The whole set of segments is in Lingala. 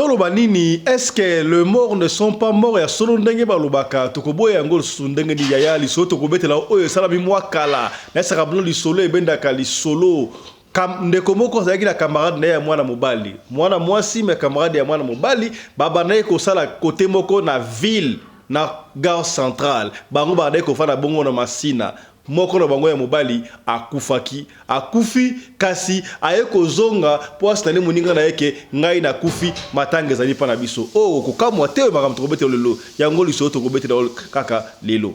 Toloba nini, est-ce que les morts ne sont pas morts ya solo ndenge balobaka tokoboya yango ndenge ni yaya li so tokobetela oyo sala mi mwa kala na saka blo li solo ebendaka li solo kam ndeko moko azaki na camarade na ya mwana mobali mwana mwasi me camarade ya mwana mobali baba na ko sala côté moko na ville na gare centrale bango ba ko fana bongo na masina moko na bango ya mobali akufi kasi ayeko zonga po asitane moninga na yeke ngai na kufi matange zali pa na biso kokamwa te makambo tokobetela lelo yango liso tokobetela kaka lelo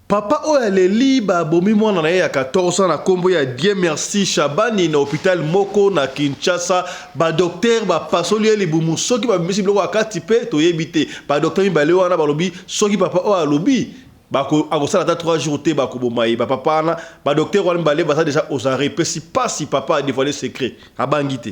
papa oya leli babomi mwana na ye ya 14 ans na kombo ya Dieu merci Shabani na hôpital moko na Kinshasa ba docteur ba pasoli eli bumu soki ba misi biloko akati pe toyebi te ba docteur mibale wana balobi soki papa oya lobi bako akosala ta 3 jours te bako bomaye ba papa na ba docteur wana mbale basa déjà aux arrêts pe si pas si papa a dévoilé secret abangi te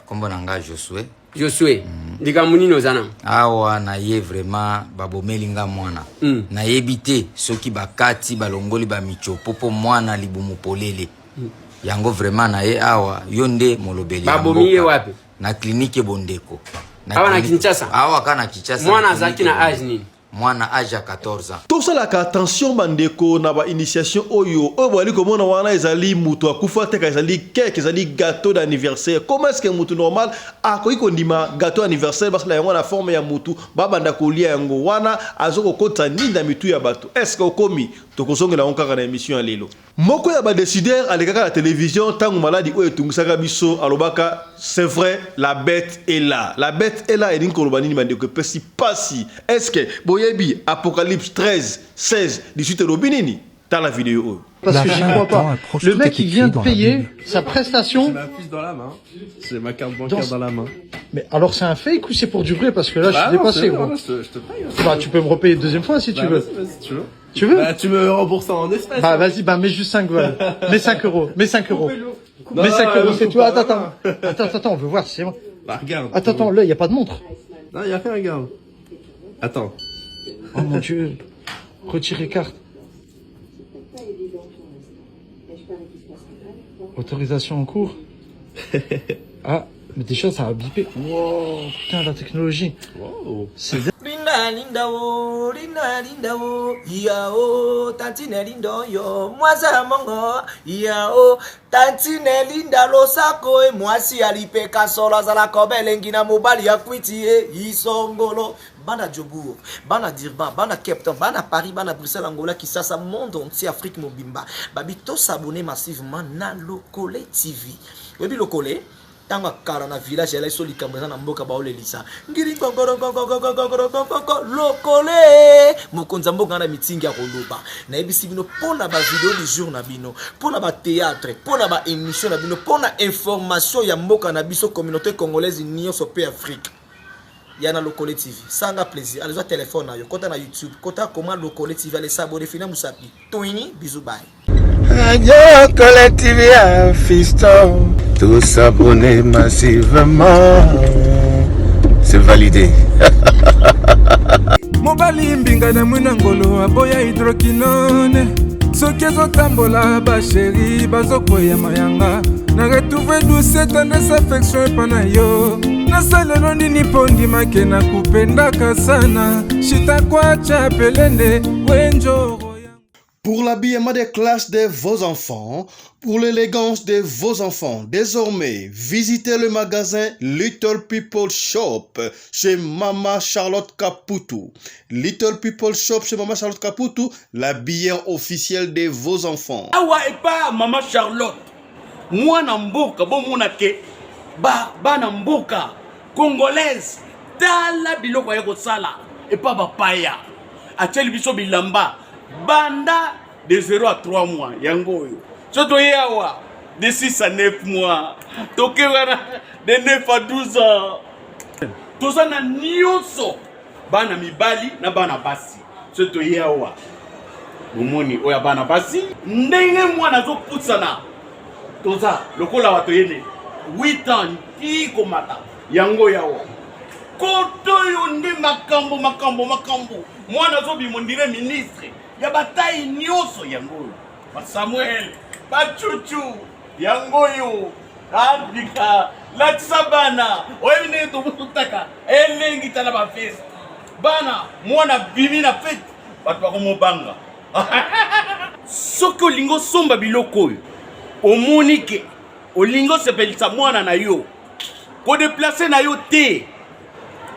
kombo nanga Josué ndika munini ozana awa na ye vraiment babomelinga mwana na yebite soki bakati balongoli ba michopo po mwana libumu polele yango vraiment na ye awa yonde molobeli babomiye wapi na clinique Bondeko awa na Kinshasa awa kana Kinshasa mwana zaki na age nini mwana âge à 14 ans. Tout ça la attention bandeko na ba initiation oyo bali komona wana ezali mutu akufa te ka ezali cake ezali gâteau d'anniversaire. Comment est-ce que mutu normal akoki kondima gâteau d'anniversaire parce que la yango na forme ya mutu babanda kolia yango wana azoko kota ninda mitu ya bato. Est-ce que okomi tokozongela onkaka na émission ya lelo. Moko ya ba décideur alekaka la télévision tangu maladi oyo tungisaka biso alobaka c'est vrai la bête est là. La bête est là et din kolobani bandeko pesi pasi. Est-ce que Boyebi, Apocalypse 13, 16, 18 Robinini, dans la vidéo. Parce que j'y crois pas. Le mec, il vient de payer sa prestation. C'est ma puce dans la main. C'est ma carte bancaire dans la main. Mais alors c'est un fake ou c'est pour du vrai? Parce que là, je suis dépassé, gros. Je te paye. Bah, tu peux me repayer une deuxième fois si tu veux. Vas-y, si tu veux. Tu veux? Bah, tu me rembourses en espèces. Bah, vas-y, bah, mets juste 5 balles. Mets 5 euros. Mets 5 euros. Mets 5 euros, c'est tout. Attends, on veut voir si c'est moi. Bah, regarde. Attends, là, il n'y a pas de montre. Non, il y a rien, regarde. Attends. Oh mon Dieu. Retirer carte. Autorisation en cours. Ah, mais déjà ça a bipé. Wow, putain, la technologie. Wow. C'est Linda wo, yao, tantine lindo yo, mwaza mongo, yao, tantine linda lo sako e mwasi alipe kasola zala kobele ngina mobali ya kwiti e isongolo. Bana Djobour, bana Dirban, bana Cape Town, bana Paris, bana Bruxelles, Angola, Kinshasa, monde entier, Afrique Mobimba. Babi to s'abonner massivement na Lokole TV. Webi Lokole, tanga kara na village elle so likambo na mboka ba olelisa. Ngiri ngongoro Lokole. Mokonza mboka na meeting ya koloba. Na ebisi bino pona ba vidéo du jour na bino, pona ba théâtre, pona ba émission na bino, pona information ya mboka na biso communauté congolaise nyonso pe Afrique. Yana Lokole TV. Sanga plaisir. Allez, téléphone na yo. Kota na YouTube. Kota comment Lokole TV. Allez s'abonner. Fina Moussapi. Toini. Bisous. Bye. Lokole TV à fiston. Tous s'abonner massivement. C'est validé. Mobali mbinga na munangolo aboya hydroquinone. Soki ezotambola ba chéri bazokoya mayanga. Na retrouver douce tendresse affection epana yo. Nasalelo nini pondi makena kupendaka sana. Shita kwacha pelende wenjo. Pour l'habillement des classes de vos enfants, pour l'élégance de vos enfants, désormais, visitez le magasin Little People Shop chez Mama Charlotte Caputo. Little People Shop chez Mama Charlotte Caputo, l'habilleur officiel de vos enfants. Awa et pas Mama Charlotte. Moi namboka bon monake ba namboka congolaise tala biloko ya kosala et pas bapaya. Acheli biso bilamba. Banda de 0 à 3 mois, yango yo. Soto yawa de 6 à 9 mois. Toke wana de 9 à 12 ans. Toza na nyonso. Bana mibali na bana basi. Soto yawa. Umoni oya bana basi. Ndenge mwana zo putsana. Toza lokola wato yene 8 ans ki komata. Yango yawa. Koto yo ndi makambo. Mwana zo bimondire ministre. Ya bataille nyoso yango ba Samuel ba Chuchu yango yo Afrika la tsabana oyine to mutaka bengi tala ba feste bana mwana bimi na fete bato bakomobanga soki olingo somba biloko oyo omoni ke olingo sepelisa mwana na yo kodeplace na yo te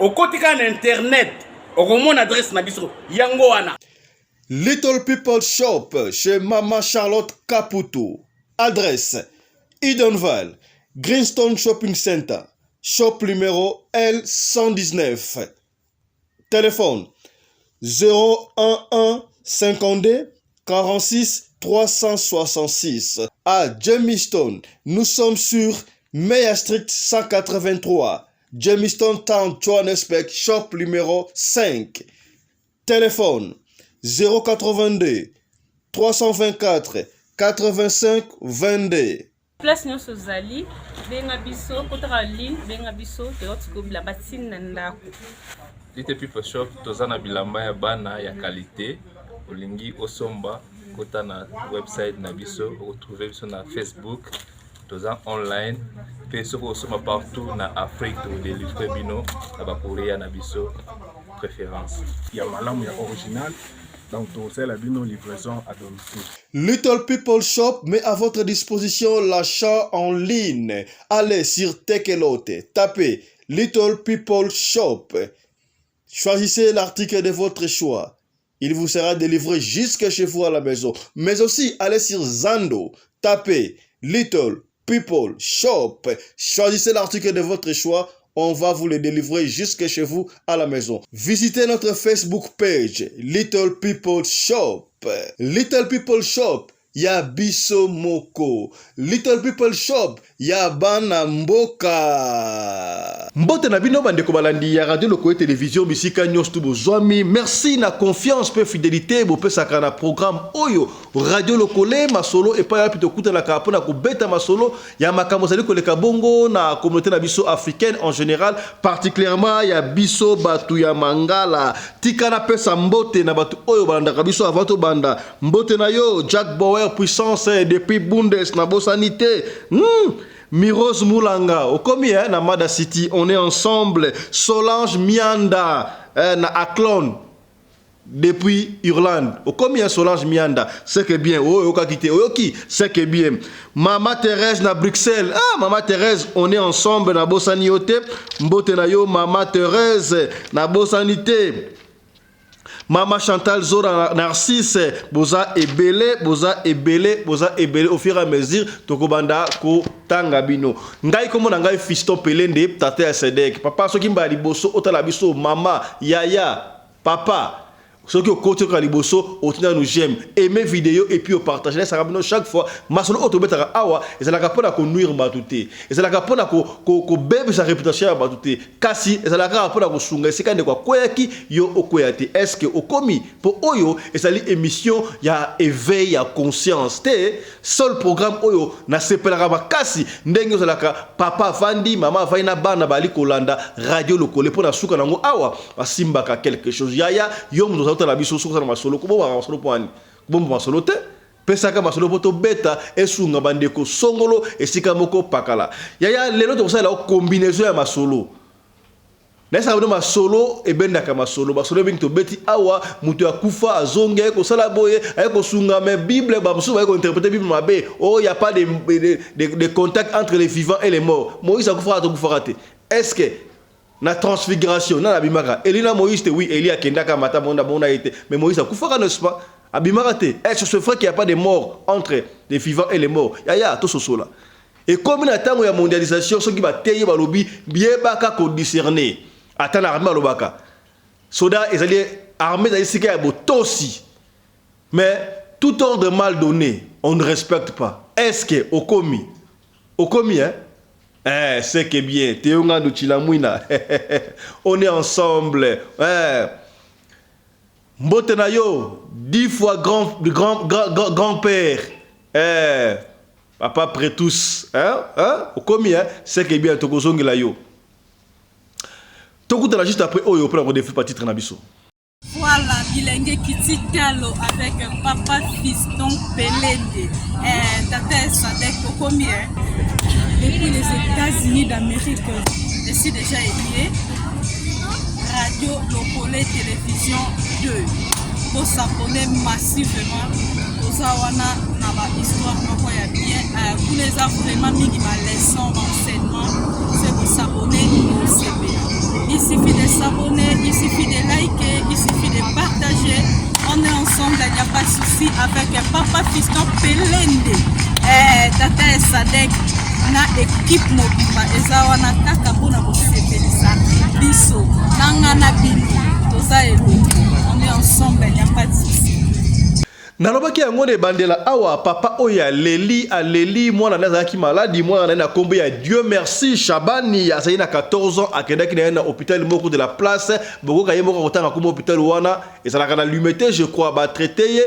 okotika na internet okomona adresse na biso yango wana. Little People Shop chez Maman Charlotte Caputo. Adresse Edenval, Greenstone Shopping Center, shop numéro L119. Téléphone 011 52 46 366. À Jamestown, nous sommes sur Meyer Street 183. Jamestown Town, Johannesburg, shop numéro 5. Téléphone 082 324 85 22. Place nyonso zali benga biso kotaka ligne benga biso teotiko bilamba tina ndako. Little People Shop tozana bilamba ya bana ya qualité olingi osomba kota na website na biso retrouver biso na Facebook toza online pe soko osoma partout na Afrique to délivrer bino na ba Korea na biso préférence ya malamu ya original. Donc, c'est la livraison à domicile. Little People Shop met à votre disposition l'achat en ligne. Allez sur Tekelote, tapez Little People Shop. Choisissez l'article de votre choix. Il vous sera délivré jusque chez vous à la maison. Mais aussi, allez sur Zando, tapez Little People Shop. Choisissez l'article de votre choix. On va vous le délivrer jusque chez vous à la maison. Visitez notre Facebook page, Little People Shop. Little People Shop, ya biso moko. Little People Shop, ya bana mboka. Mbote na bino bandeko balandi ya radio loko télévision bisika nyos tu bozwami. Merci na confiance pe fidélité bo pesaka na programme oyo radio lokole masolo et pas plutôt kuta la kapo na ko beta masolo ya makambo zali koleka bongo na communauté na biso africaine en général, particulièrement ya biso batu ya mangala. Tika na pesa mbote na batu oyo balanda biso avato banda. Mbote na yo Jack Bauer puissance depuis Bundes na bosanité. Miros Moulanga, au combien na Mada City, on est ensemble. Solange Mianda, na Aklon, depuis Irlande. Au combien Solange Mianda, c'est que bien. Oh, qui, c'est que bien. Mama Thérèse na Bruxelles. Ah, Mama Thérèse, on est ensemble na Bosanioté. Mbote na yo, Mama Thérèse na Bosanité. Mama Chantal Zora Narcisse, boza ebele au fur et à mesure tokobanda ko tanga bino. Ngai komo na ngai fiston pelende tate ya Sedek. Papa soki mba liboso otala biso mama yaya papa. Soki okoti ka liboso otina nous j'aime. Aimer vidéo et puis au partager ça rabino chaque fois. Masolo otobetaka awa ezalaka pona ko nuire batute. Ezalaka pona ko bebe sa réputation ya batute. Kasi ezalaka pona ko sunga esekande kwa koyaki yo okoyate. Est-ce que okomi po oyo ezali émission ya éveil ya conscience te seul programme oyo na sepelaka bakasi ndenge ezalaka papa vandi mama vaina bana bali kolanda radio lokole pona suka nango awa basimbaka quelque chose yaya yo mzo la biso soko na masolo ko bo masolo poani bo masolo te pesaka masolo poto beta esunga bandeko songolo esika moko pakala yaya lelo to sala combinaison ya masolo nesa bono masolo ebendaka masolo basolo bingi to beti awa mutu akufa azonge ko sala boye ay ko sunga me bible ba musu ba ko interpréter bible mabe oh y a pas de contact entre les vivants et les morts Moïse akufa to kufarate est-ce que na transfiguration na abimaka Elina Moïse te oui Elia kendaka mata bonda bona été mais Moïse akufaka n'est-ce pas abimaka te est-ce ce frère qu'il y a pas de mort entre les vivants et les morts ya to sosola et comme na tango ya mondialisation so ki ba teye ba lobi biebaka ko discerner atana armée lobaka soda ezali armée za sika ya botosi mais tout ordre mal donné on ne respecte pas est-ce que okomi hein. C'est que bien, Théonga de Chilamouina. On est ensemble. Mbotenayo, 10 fois grand-père. Papa près tous. Combien? C'est que bien, Tokozongi la yo. Tokoutala juste après, oh, yo, pour la défi partie Tranabiso. Voilà, Bilengue Kititalo avec papa fiston Pelende. Tata Sadek combien? Depuis les États-Unis d'Amérique, je suis déjà élié. Soleil Télévision 2. Pour s'abonner massivement, aux awana na histoire moko ya bien. Vous les avez vraiment mis ma leçon d'enseignement, c'est pour s'abonner au CBA. Il suffit de s'abonner, il suffit de liker, il suffit de partager. On est ensemble, il n'y a pas de souci avec Papa Fiston Pelende. Tata Sadek, na équipe mobile, ezawana taka bona bosepelisa biso, nanga na bino, toza elongo. On est ensemble, il n'y a pas de souci. Nalobaki yango de bandela awa papa oya leli aleli mwana nazaki maladi mwana na kombe ya Dieu merci Shabani azali na 14 ans akendaki na hôpital moko de la place boko kaye moko kotanga comme hôpital wana ezalaka na lumete je crois ba traité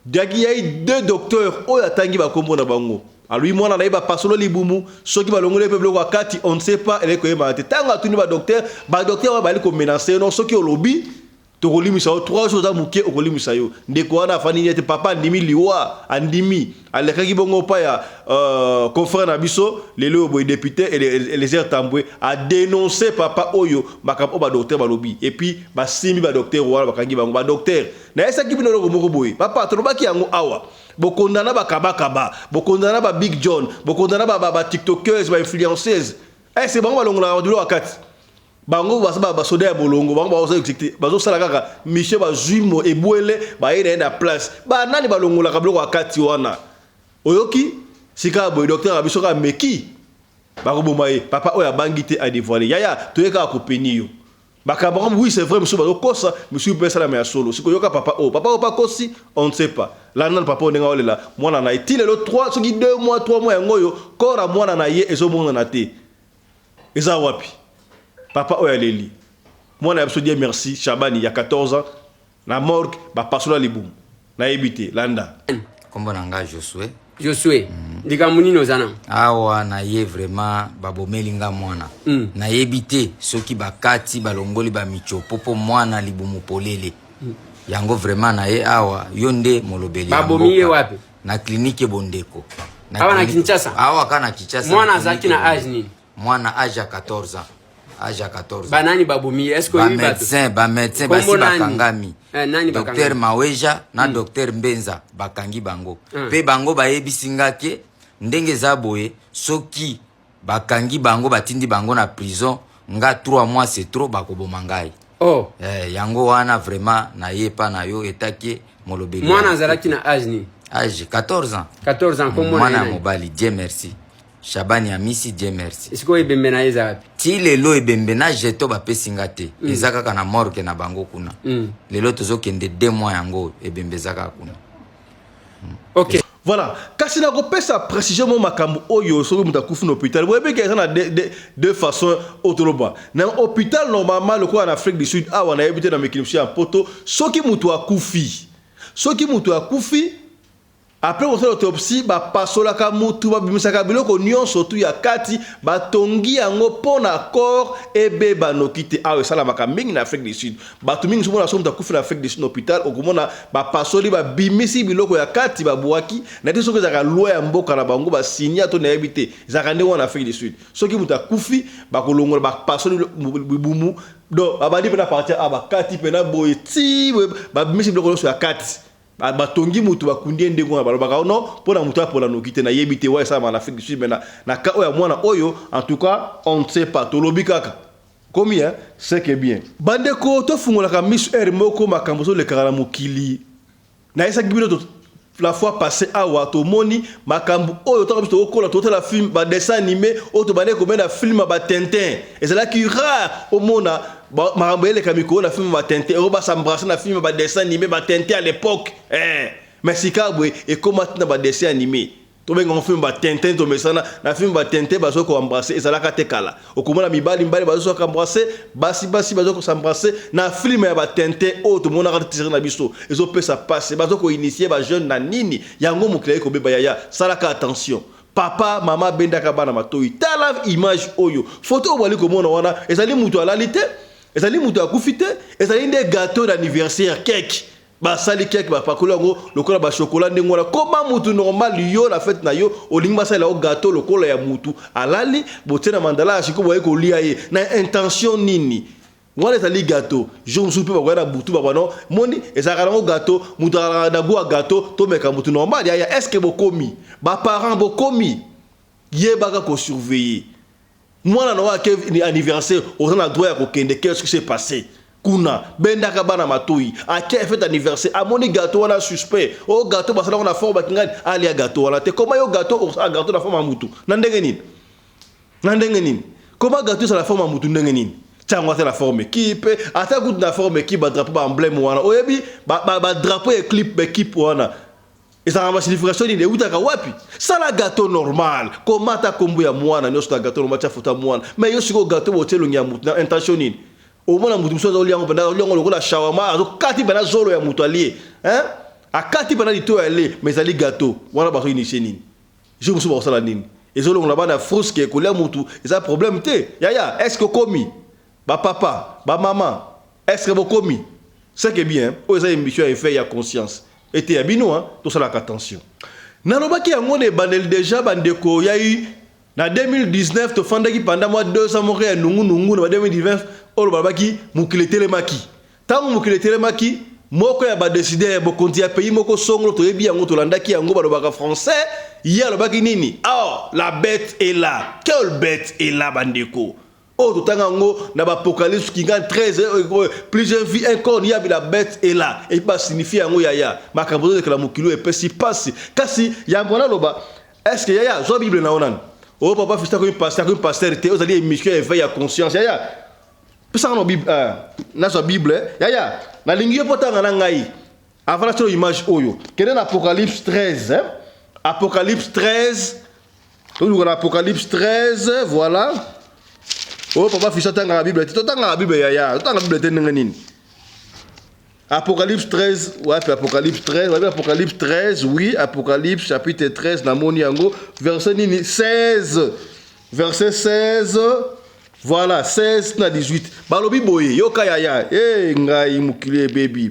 dagi ya 2 docteurs oya tangi ba kombo na bango alui mwana na iba pasolo libumu soki balongole peuple kwa kati on ne sait pas ele koyeba te tanga tuni ba docteur wa bali ko menacer non soki olobi tokolimisa yo 3 jours amuke okolimisa yo ndeko wana afani nete papa ndimi liwa andimi alekaki bongo pa ya confrère na biso lelo boy député et les airs tambwe a dénoncé papa oyo makapo ba docteur balobi et puis ba simi ba docteur wana bakangi bango ba docteur na esa kibino loko moko boy papa tolobaki yango awa bokondana ba kabakaba bokondana ba Big John bokondana ba tiktokers ba influenceuses c'est bango balongola ba dulo wakati bango ba soda ya bolongo bango bazo sala kaka Michel bazuimo ebwele ba ina na place ba nani balongola ka bloko akati wana oyoki sika boy docteur abiso ka meki bako bomaye papa oya bangite a dévoiler yaya toyeka ko peniyo bakamba oui c'est vrai monsieur bazo kosa monsieur pesa la mais solo siko yoka papa o pas kosi on ne sait pas là non papa onenga olela mwana na itile le 3 soki 2 mois 3 mois ngoyo kora mwana na ye ezo mona na te eza wapi papa oya leli mwana ya Dieu merci Shabani ya 14 ans na morgue ba pasola libumu na ebité landa kombo nanga Josué ndika munino zana awa na ye vraiment babomelinga mwana na yebite soki bakati balongoli ba michopopo mwana libumu polele yango vraiment na ye awa yonde molobeli babomiye wapi na klinike Bondeko awa na Kinshasa awa kana Kinshasa mwana zaki na âge nini mwana âge ya 14 ans âge à 14 banani babomi est-ce que médecin basi bakangami docteur Maweja na docteur Mbenza bakangi bango pe bango bayebisinga ke ndenge za boye soki bakangi bango batindi bango na prison nga 3 mois c'est trop bakoboma ngai yango wana vraiment na yepa na yo etake molobeli mwana zalaki na âge ni âge 14 ans comme mwana mobali Dieu merci Shabani amisi Dieu merci. Est-ce que ebembe na eza wapi? Ti lelo ebembe na jeto ba pesinga te. Ezaka kana morgue na bango kuna. Lelo tozokende 2 mois yango ebembe zaka kuna. OK. Voilà, kasi na kopesa précision mo makambo oyo soki mutakufu na hôpital. Vous voyez qu'il y a deux façons autoloba. Na hôpital normalement le quoi en Afrique du Sud a on a habité dans mekilimshi en poto soki mutu akufi. Soki mutu akufi après on fait l'autopsie ba pasola ka mutu ba bimisaka biloko nyonso tu ya kati ba tongi yango pona corps ebe ba nokite awe sala makaming na Afrique du Sud ba tumingi somo na somo ta kufi na Afrique du Sud hôpital okomona ba pasoli ba bimisi biloko ya kati ba buaki na te soki zaka loi ya mboka na bango ba signa to na habité zaka nde wana Afrique du Sud soki mutu akufi ba kolongola ba pasoli bumu do abandi pena partir aba kati pena boeti ba bimisi biloko ya kati batongi mutu bakundie ndengo na balobaka non pona mutu apola nokite na yebite wa ça en Afrique du Sud na ka oya mwana oyo en tout cas on ne sait pas tolobi kaka combien c'est que bien bandeko to fungola ka miss moko makambo so le kala mokili na esa gibino to la fois passée à Watomoni makambo oyo to ko kola to la film ba dessin animé oto bane ko na film ba Tintin et c'est là qui rare au mona marambele kamiko na film ba Tintin et ba s'embrasser na film ba dessin animé ba Tintin à l'époque mais si kabwe et comment na ba dessin animé to benga on film ba Tintin to mesana na film ba Tintin ba so ko embrasser et ça la katekala okomona mibali ba so ko embrasser basi ba so ko s'embrasser na film ya ba Tintin o to mona ka tirer na biso et so peut ça passer ba so ko initier ba jeune na nini yango mukile ko beba yaya sala ka attention papa mama benda ka bana matoi tala image oyo photo obali ko mona wana ezali mutu alalite ezali mutu akufite ezali nde gâteau d'anniversaire cake ba sali cake ba pakolo ngo lokola ba chocolat ndengo na koma mutu normal yo na fête na yo olingba sala o gâteau lokola ya mutu alali botena mandala ashiko boye ko lia ye na intention nini wana ezali gâteau jour mosusu mpe bakoya na butu babano moni ezalaka nango gâteau moto akalaka na goût ya gâteau tomeka motu normal yaya est ce que bokomi baparent bokomi yebaka kosurveiller mwana na wake anniversaire oza na droit ya kokende qu'est-ce qui s'est passé kuna bendaka bana matoi ake fait anniversaire amoni gâteau wana suspect o gâteau basala na forme bakingani ali ya gâteau wana te comment yo gâteau a gâteau na forme ya mutu na ndenge nini comment gâteau ça la forme ya mutu ndenge nini tiango la forme équipe ata good na forme équipe ba drapeau ba emblème wana oyebi ba drapeau et clip équipe wana et ça ramasse signification ni utaka wapi ça la gâteau normal comment ta kombo ya mwana nyoso ta gâteau normal ta photo mwana mais yo siko gâteau botelo nya mutu na intention nini au moins mutu so oliango banda oliango lokola shawama azo kati bana zolo ya mutu alie hein akati bana lito ali mais ali gâteau wana ba initier nini je me suis pas ça nini et zolo ngona bana frusque ko la mutu et ça problème te yaya est-ce que komi ba papa ba maman est-ce que bokomi c'est que bien o ça émission est fait ya conscience et te abino hein tout ça la attention nalobaki yango ne bandel déjà bandeko ya eu na 2019 to fandaki pendant mois 200 mois ya nungu na 2019 olo babaki mukile telemaki tango mukile telemaki moko ya ba décider bo konti ya pays moko songolo to yebi yango to landaki yango balobaka français ya lobaki nini oh la bête est là quelle bête est là bandeko oh tout tango na ba apocalypse qui gagne 13 plusieurs vies encore ya la bête est là et pas signifie yango ya makambo de la mukilo et pesi passe kasi ya mbona loba est-ce que ya zo bible na onan oh papa fista comme pasteur te ozali émission éveil à conscience ya pesa na bible na so bible ya na lingi potanga na ngai avant la sur image oyo kene na apocalypse 13 hein? Apocalypse 13 tout na apocalypse 13 voilà oh papa fista tanga la bible tanga la bible ya tanga la bible te nini Apocalypse 13, ouais, Apocalypse 13, ouais, Apocalypse 13, oui, Apocalypse chapitre 13, Namoni Yango, verset 16, verset 16, voilà, 16 na 18. Balobi boye, yoka yaya, ngai mukile baby.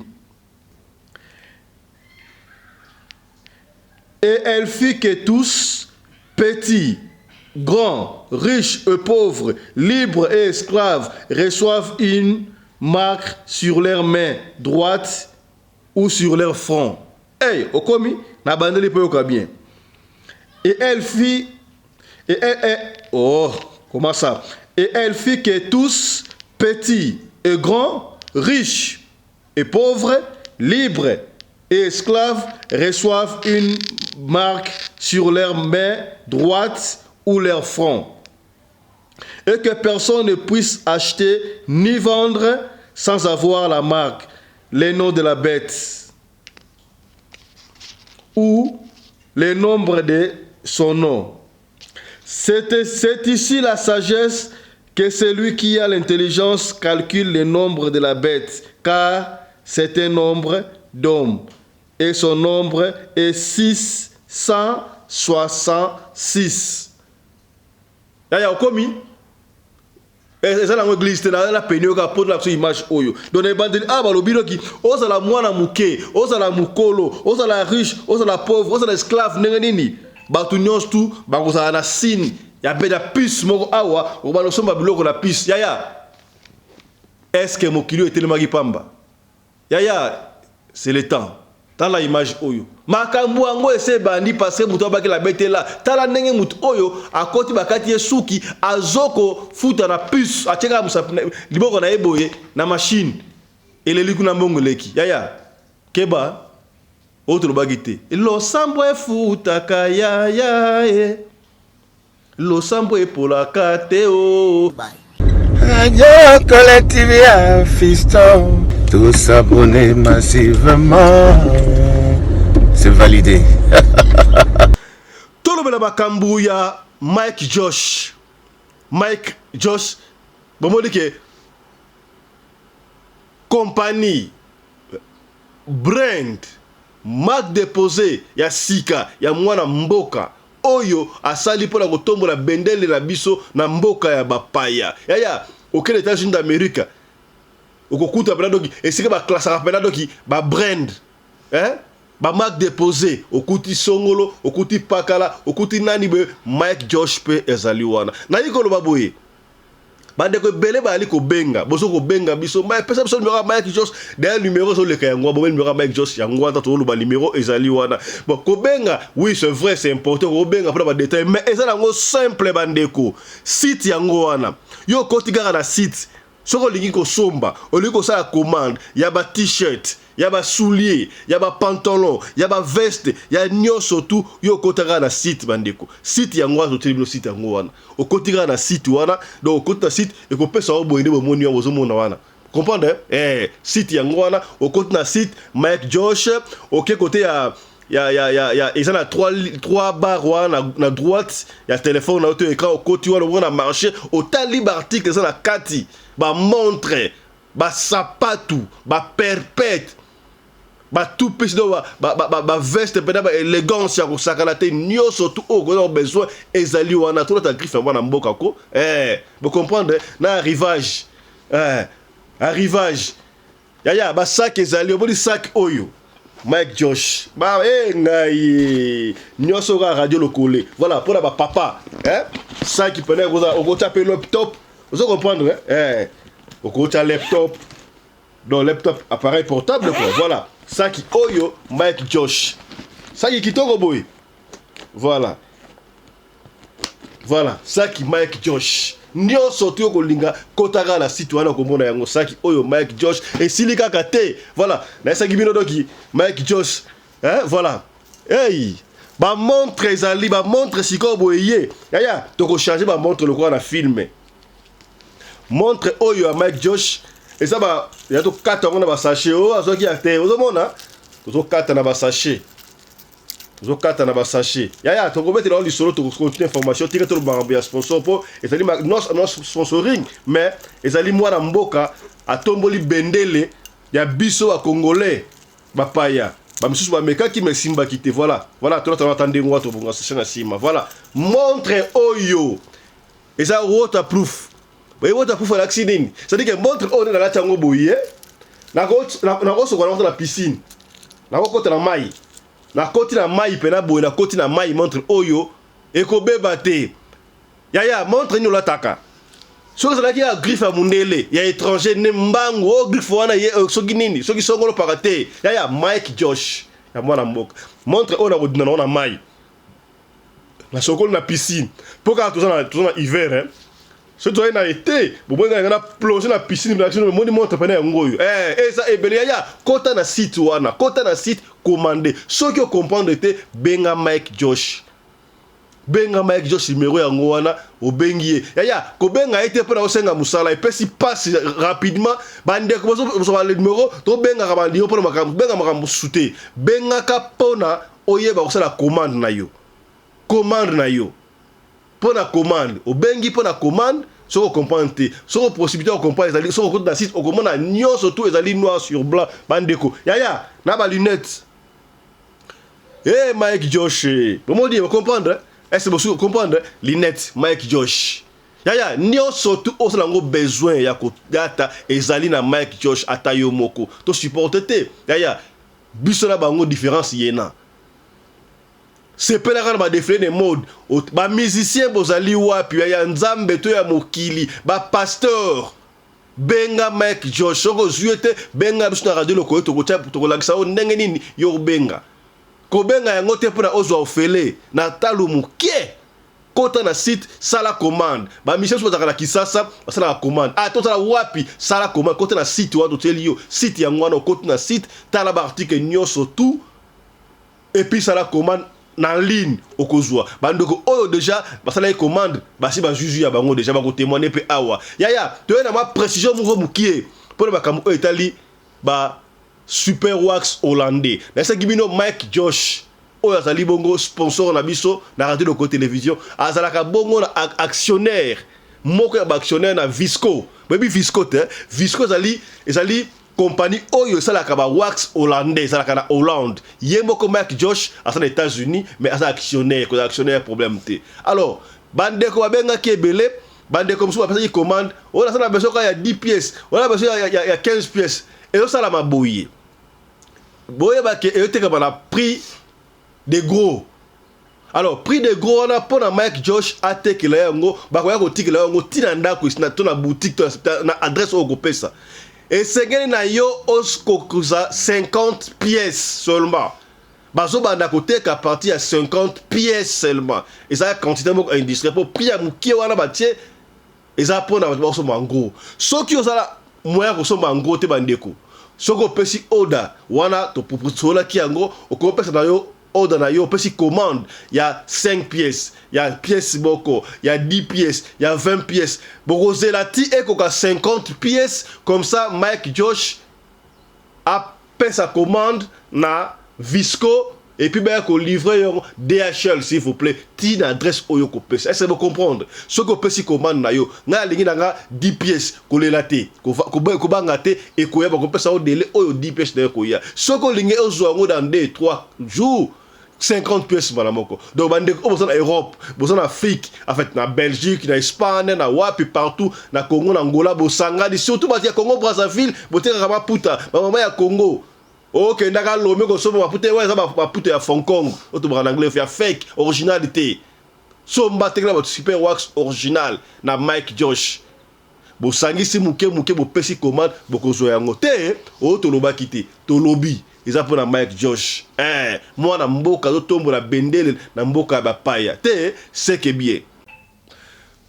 Et elle fit que tous, petits, grands, riches et pauvres, libres et esclaves, reçoivent une marque sur leurs mains droite ou sur leur front. Hey, okomi, na bandeli po yoka bien. Et elle fit, oh, comment ça? Et elle fit que tous, petits et grands, riches et pauvres, libres et esclaves, reçoivent une marque sur leurs mains droite ou leur front. Et que personne ne puisse acheter ni vendre sans avoir la marque, les noms de la bête ou le nombre de son nom. C'est ici la sagesse que celui qui a l'intelligence calcule le nombre de la bête, car c'est un nombre d'hommes, et son nombre est 666. Yaya okomi eza na église te na pene ka pour la image oyo donc les bandeli balobino ki ozala mwana muke ozala mukolo ozala riche ozala pauvre ozala esclave ndenge nini batu nyonso tu bakozala na signe ya beda puce moko awa obalosomba biloko na puce yaya est-ce que mokili etelemaki pamba yaya c'est le temps dans la image oyo makambo yango ese bandi parce que mutu abaki la bête là tala ndenge mutu oyo akoti bakati yesuki azoko futa na puce acheka liboko na eboye na machine eleli kuna mbongo leki yaya keba autre bagité lo sambo efutaka yaya lo sambo epolaka te o Radio Collective à Fiston. Tous s'abonner massivement. C'est validé. Tout le monde a Kambuya, Mike Josh. Mike Josh, bon, moi, que compagnie, brand, marque déposée, ya Sika, ya mwana mboka. Oyo asali pour la kotombo la bendele la biso na mboka ya bapaya. Yaya, auquel États-Unis d'Amérique. Okokuta penadoki, et c'est que ba classe penadoki, ba brand, hein? Ba marque déposée, okuti songolo, okuti pakala, okuti nani be Mike Josh pe ezali wana. Na yiko lo baboye. bande ko belé ba ali ko benga boso ko benga biso mais pesa biso numéro Mike Josh derrière numéro sur le kayango bon numéro Mike Josh yango ata to lo ba numéro ezali wana bon ko benga oui c'est vrai c'est important ko benga pour ba détail mais ezala ngo simple bandeko site yango wana yo kotigara na site soko lingi ko somba oli ko sa commande ya ba t-shirt ya ba soulier ya ba pantalon ya ba veste ya nyoso tout yo kotigara na site bandeko site yango wana to site yango wana o kotigara na site wana donc okota site e ko pesa o boyinde bo moni ozo mona wana comprendre site yango wana o kota na site Mike Josh ok côté ya ils ont trois barres na droite ya téléphone na auto écran au côté wana marché au talib article ça na kati ba montre ba sapatu ba perpète ba tout petit ba veste pena ba élégance ya ko sakala te nyo surtout au on besoin ezali wana tout ta griffe wana mboka ko vous comprendre na arrivage ya ba sac ezali au sac oyo Mike Josh ba ngai nyoso ga radio lokole voilà pour la papa ça qui prenait au taper laptop vous comprendre au laptop donc laptop appareil portable quoi voilà ça qui oyo Mike Josh ça qui kitoko boy voilà ça qui Mike Josh nyo sorti ko linga kotaka la site wana ko mona yango saki oyo Mike Josh et silika kate voilà na saki bino doki Mike Josh voilà ba montre ezali ba montre siko boye ya to ko changer ba montre le quoi na filmer montre oyo Mike Josh et ça ba ya to kata ngona ba sachet o azoki ate ozomona to kata na ba sachet ya to mettre dans le solo to continuer information tire to ba sponsor po ezali nos sponsoring mais ezali mwana mboka atomboli bendele ya biso wa congolais bapaya ba misusu ba mekaki mesimba kite voilà to attendre ngwa to bonga session sima voilà montre oyo eza waterproof ba waterproof à l'accident c'est à dire que montre oyo na la tango boye na ko so ko na piscine na ko kota na mai na koti na mai pena boye na koti na mai montre oyo ekobeba te ya montre ni lataka soki ezalaki ya griffe ya mundele ya étranger ne mbangu o griffe wana ye soki nini soki songolo paka te ya Mike Josh ya mwana mboka montre oyo na kodina na mai na sokolo na piscine poka toza na hiver so tu na été bobonga na plonger na piscine na moni montre pena ngoyo ça ebele ya kota na site wana kota na site commander soki o comprendre te benga Mike Josh numéro ya ngwana obengi ya ko benga ete pona osenga musala epesi passe rapidement bande ko so le numéro to benga ka bandi pona makambo benga makambo sute benga ka pona oyeba ko sala commande na yo pona commande obengi pona commande soko comprendre te soko possibilité de comprendre ezali soko na site okomona nyonso tout ezali noir sur blanc bandeko ya na ba lunette Mike Josh comment dire comprendre est-ce que vous comprendre lunette Mike Josh ya nyonso tout osala ngo besoin ya ko data ezali na Mike Josh atayo moko to supporter te ya biso na bango différence yena c'est pas la ba défilé de mode ba musicien bozali wapi ya nzambe to ya mokili ba pasteur benga Mike Josh soko zuete benga biso na radio loko to ko lakisa o ndenge nini yo benga ko benga yango te pona ozo ofele na talu mukie kota na site sala commande ba mission so zakala kisasa sala commande to sala wapi sala commande kota na site wa to teli yo site yango wana kota na site tala ba article nyoso tout et puis sala commande na ligne okozwa bandoko oyo déjà basala commande basi ba juju ya bango déjà ba ko témoigner pe awa ya to na ma précision mo mukie pour ba kamu etali ba super wax hollandais na ça gibino Mike Josh oyo azali bongo sponsor na biso na radio de télévision azalaka bongo na actionnaire moko ya ba actionnaire na Visco baby Visco ezali compagnie oyo salaka ba wax hollandais salaka na Hollande yemoko Mike Josh asa na États-Unis mais asa actionnaire problème te alors bande ko babenga kebele bande comme ça personne commande on a besoin il y a 10 pièces on a besoin il y a 15 pièces et ça la maboye boye ba ke ete ka ba la prix des gros Alors, prix de gros, on a pour Mike Josh à tekela yango, bakoya ko tikela yango tina ndako isina to na boutique na adresse au gopesa. Et c'est gagné na yo oskokuza 50 pièces seulement. Bazo banda côté qu'à partir à 50 pièces seulement. Et ça quantité moko industrielle pour pia mukie wana batie et ça pour na baso mango. So ki osala moya ko so mango te bandeko. So ko pesi order wana to pupusola ki yango ko pesa na yo order na yo pesi commande, il y a 5 pièces, il y a pièces boko, il y a 10 pièces, il y a 20 pièces. Boko zelati e ko 50 pièces comme ça Mike Josh a fait sa commande na Visco et puis ben qu'on livre DHL s'il vous plaît tin adresse oyo ko pesa. Est-ce que vous comprendre ce que pesi commande na yo na lingi na 10 pièces ko lelate ko bangate et ko ya ba ko pesa o délai oyo 10 pièces na ko ya ce que lingi ozo ngo dans 2-3 jours 50 pièces malamoko. Donc bande ko en Europe, en Afrique, en fait na Belgique, na Espagne, na wapi partout, na Congo, na Angola, bosanga, surtout batia Congo Brazzaville, boteka kama puta, mama ya Congo. Ok, ndaka lomé ko somo maputa ouais ça ba puta ya Hong Kong. Auto en anglais fait fake, originalité. So mbateka ba super wax original na Mike Josh. Bosangisi muke bo pesi commande boko zo yango te, o to loba kité, to lobby. Ils appellent Mike Josh. Moi, na mboka zo tombo na bendele na mboka ba paya. Te, c'est que bien.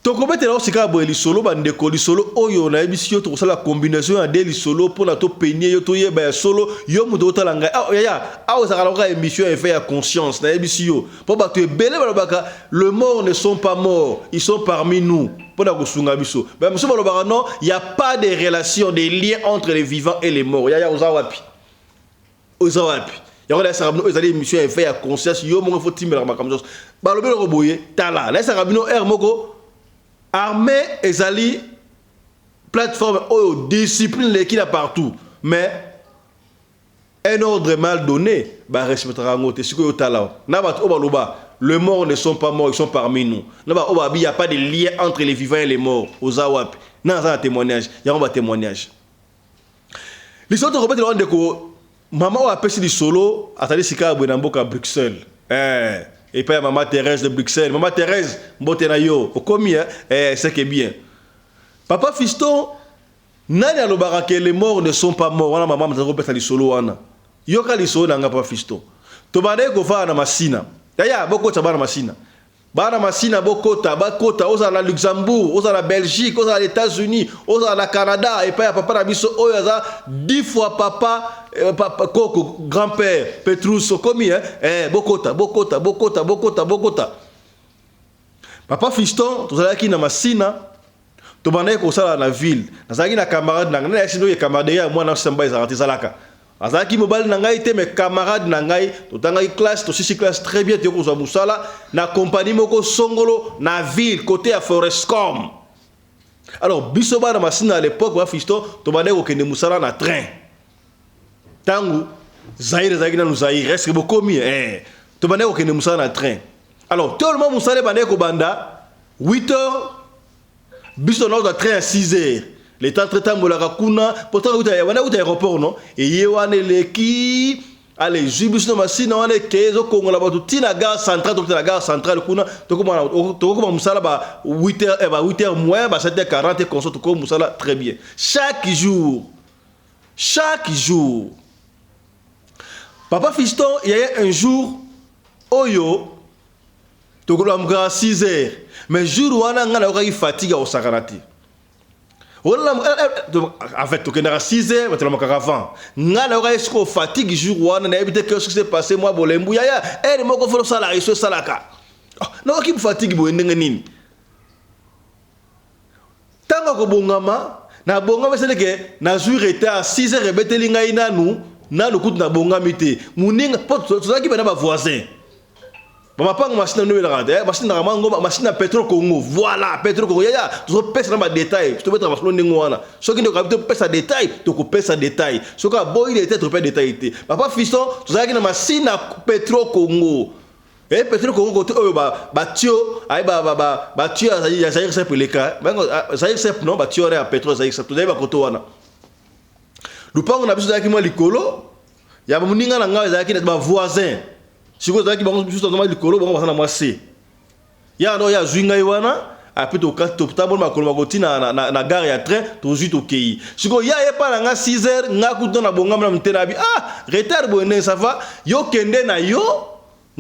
Toko bete la osika bo lisolo bandeko lisolo oyo na ebisi yo to sala combinaison ya de lisolo pour na to peigner yo to yeba ya solo yo mu do talanga. Ah ya, ah osaka la émission et fait à conscience na ebisi yo. Po ba to ebele balobaka, le mort ne sont pas morts, ils sont parmi nous. Pour na kosunga biso. Ba monsieur balobaka non, il y a pas de relation, des liens entre les vivants et les morts. Ya ozawapi. Ozawapi. Il y a des émissions et fait à conscience. Yo mon faut timber ma comme ça. Balobe le roboye tala. Là ça rabino air moko armée ezali plateforme oh discipline l'équipe partout. Mais un ordre mal donné, bah respectera ngote siko yo tala. Na ba o baloba, les morts ne sont pas morts, ils sont parmi nous. Na ba o ba il y a pas de lien entre les vivants et les morts. Ozawapi. Na ça témoignage, il y a un témoignage. Les autres remettent le ndeko maman a appelé du solo, attendez si ka à Bruxelles. Et puis maman Thérèse de Bruxelles. Maman Thérèse, mbotenayo, au combien c'est que bien. Papa Fiston, nani alobara que les morts ne sont pas morts. Wana maman m'a repété du solo wana. Yoka li solo nanga papa Fiston. To bade ko fa na masina. Yaya boko ta bana masina. Bana masina bokota, bakota oza na Luxembourg, oza na Belgique, oza na États-Unis, oza na Canada et puis papa na biso oyaza 10 fois papa Koko grand-père Petrus Sokomi bokota. Papa Fiston tozalaki na masina to banaye ko sala na ville. Nazalaki na camarade na ngai sindo ye camarade ya mwana samba ezalaka zalaka. Azaki mobile na ngai te mes camarades na ngai to tanga classe to sisi classe très bien te ko za musala na compagnie moko songolo na ville côté à Forescom. Alors biso ba na masina à l'époque wa Fiston to banaye ko kende musala na train. Tangu Zaire zaki na Zaire reste beaucoup mieux to banaye ko kende musala na train. Alors tout le monde musala banaye ko banda 8h biso na train à 6h. Les temps traitant bolaka kuna pourtant wana uta aéroport non et yewane leki allez jubis no masina wana kezo kongo la batu tina gare centrale to la gare centrale kuna to ko musala ba 8h ba 8h moins ba 7h40 consort to ko musala très bien chaque jour Papa Fiston il y a un jour oyo to ko la mga 6h mais jour wana ngana ko fatigue au sakanati. En fait, tu es à 6 heures, tu es à avant. Ngana ora esko fatigue jour wana na ebite que ce qui s'est passé moi bolembu ya et mo ko folo sala iso salaka. Na ki fatigue bo ndenge nini. Tanga ko bongama na bongama c'est que na jour était à 6 heures beteli ngai nanu kut na bongami te. Muninga pot to zaki bana ba voisin. Mama pang machine no la machine na mango machine Petro Congo voilà Petro Congo ya tu pesa na détail tu mettre machine ndingo wana so ki ndeko tu pesa détail tu ko pesa détail so ka boy il était trop détail te papa Fiston tu zaki na machine Petro Congo et Petro Congo ko oyo ba tio ai ba tio ya Zaire c'est pour les cas Zaire c'est non ba tio à Petro Zaire c'est tu ba koto wana lupango na biso zaki mo likolo ya muninga na nga zaki na ba voisin sikoyo ozalaki bango biso tozoma likolo bango baza na mwa se ya no ya zwi ngai wana apres totaboli makolo makoti na gare ya train tozwi tokei sikoyo ya ye mpa na nga 6 heures nga kuto na bongami na mite na bi retard boye ndenge ça va yo kende na yo